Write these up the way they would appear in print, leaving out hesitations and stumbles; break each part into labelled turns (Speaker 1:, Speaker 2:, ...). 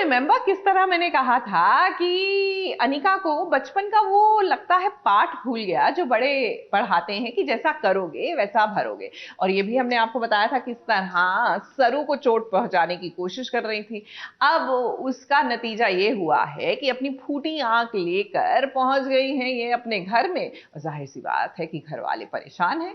Speaker 1: Remember किस तरह मैंने कहा था कि अनिका को बचपन का वो लगता है पाठ भूल गया जो बड़े पढ़ाते हैं कि जैसा करोगे वैसा भरोगे। और ये भी हमने आपको बताया था किस तरह सरू को चोट पहुंचाने की कोशिश कर रही थी। अब उसका नतीजा ये हुआ है कि अपनी फूटी आंख लेकर पहुंच गई हैं ये अपने घर में, और जाहिर सी बात है कि घर वाले परेशान हैं।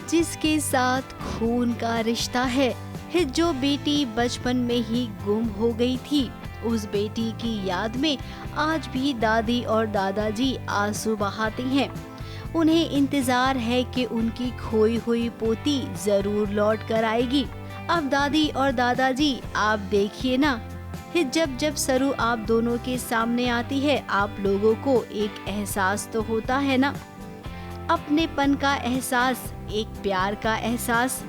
Speaker 2: जिसके साथ खून का रिश्ता है, जो बेटी बचपन में ही गुम हो गई थी, उस बेटी की याद में आज भी दादी और दादाजी आंसू बहाते हैं। उन्हें इंतजार है कि उनकी खोई हुई पोती जरूर लौट कर आएगी। अब दादी और दादाजी आप देखिए ना, जब जब सरू आप दोनों के सामने आती है, आप लोगों को एक एहसास तो होता है ना, अपनेपन का एहसास, एक प्यार का एहसास।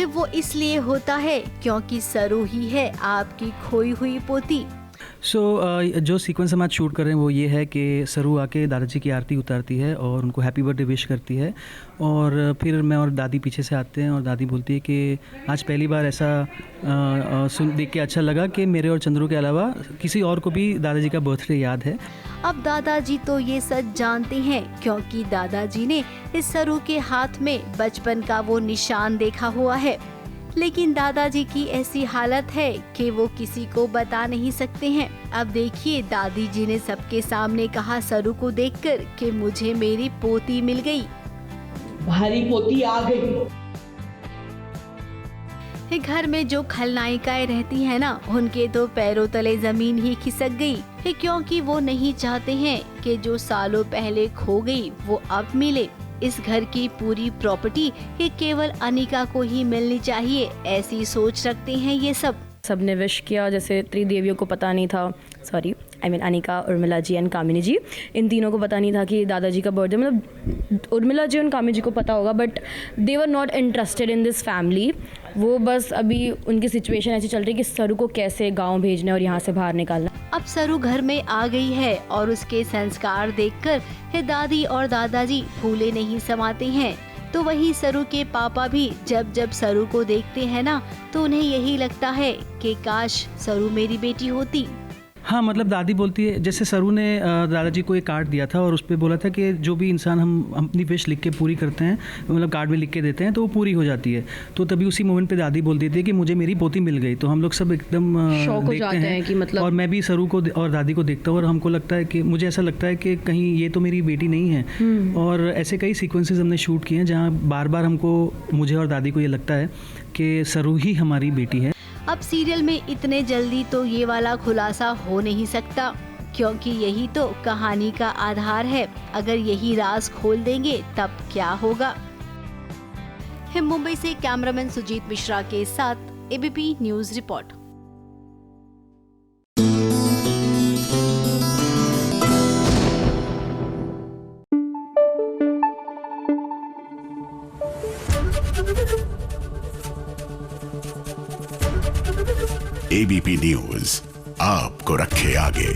Speaker 2: वो इसलिए होता है क्योंकि सरू ही है आपकी खोई हुई पोती।
Speaker 3: जो सीक्वेंस हम आज शूट कर रहे हैं वो ये है कि सरू आके दादाजी की आरती उतारती है और उनको हैप्पी बर्थडे विश करती है, और फिर मैं और दादी पीछे से आते हैं और दादी बोलती है कि आज पहली बार ऐसा सुन देख के अच्छा लगा कि मेरे और चंद्रू के अलावा किसी और को भी दादाजी का बर्थडे याद है।
Speaker 2: अब दादाजी तो ये सच जानते हैं क्योंकि दादाजी ने इस सरू के हाथ में बचपन का वो निशान देखा हुआ है, लेकिन दादाजी की ऐसी हालत है कि वो किसी को बता नहीं सकते हैं। अब देखिए, दादी जी ने सबके सामने कहा सरू को देखकर कि मुझे मेरी पोती मिल गई,
Speaker 4: भारी पोती आ गई।
Speaker 2: घर में जो खलनायिकाएं रहती हैं ना, उनके तो पैरों तले जमीन ही खिसक गई, क्योंकि वो नहीं चाहते हैं कि जो सालों पहले खो गई वो अब मिले। इस घर की पूरी प्रॉपर्टी ये केवल अनिका को ही मिलनी चाहिए, ऐसी सोच रखते हैं ये
Speaker 5: सबने विश किया। जैसे त्रिदेवियों को पता नहीं था, अनिका, उर्मिला जी एंड कामिनी जी, इन तीनों को पता नहीं था कि दादाजी का बर्थडे, मतलब उर्मिला जी और कामिनी जी को पता होगा, but they were not interested in this family. वो बस अभी उनकी सिचुएशन ऐसी चल रही है कि सरू को कैसे गांव भेजना और यहाँ से बाहर निकालना।
Speaker 2: अब सरू घर में आ गई है और उसके संस्कार देखकर दादी और दादाजी फूले नहीं समाते हैं। तो वही सरू के पापा भी जब जब सरू को देखते हैं ना, तो उन्हें यही लगता है कि काश सरू मेरी बेटी होती।
Speaker 3: हाँ, मतलब दादी बोलती है, जैसे सरू ने दादाजी को एक कार्ड दिया था और उस पर बोला था कि जो भी इंसान हम अपनी विश लिख के पूरी करते हैं, मतलब कार्ड में लिख के देते हैं, तो वो पूरी हो जाती है। तो तभी उसी मोमेंट पे दादी बोल देती है कि मुझे मेरी पोती मिल गई। तो हम लोग सब एकदम
Speaker 5: शौक हो जाते हैं कि मतलब,
Speaker 3: और मैं भी सरू को और दादी को देखता हूँ और हमको लगता है कि मुझे ऐसा लगता है कि कहीं ये तो मेरी बेटी नहीं है। और ऐसे कई सीक्वेंसेस हमने शूट किए हैं जहाँ बार बार हमको, मुझे और दादी को ये लगता है कि सरू ही हमारी बेटी है।
Speaker 2: अब सीरियल में इतने जल्दी तो ये वाला खुलासा हो नहीं सकता, क्योंकि यही तो कहानी का आधार है। अगर यही राज खोल देंगे तब क्या होगा। मुंबई से कैमरामैन सुजीत मिश्रा के साथ ABP news report.
Speaker 6: ABP news आपको रखे आगे।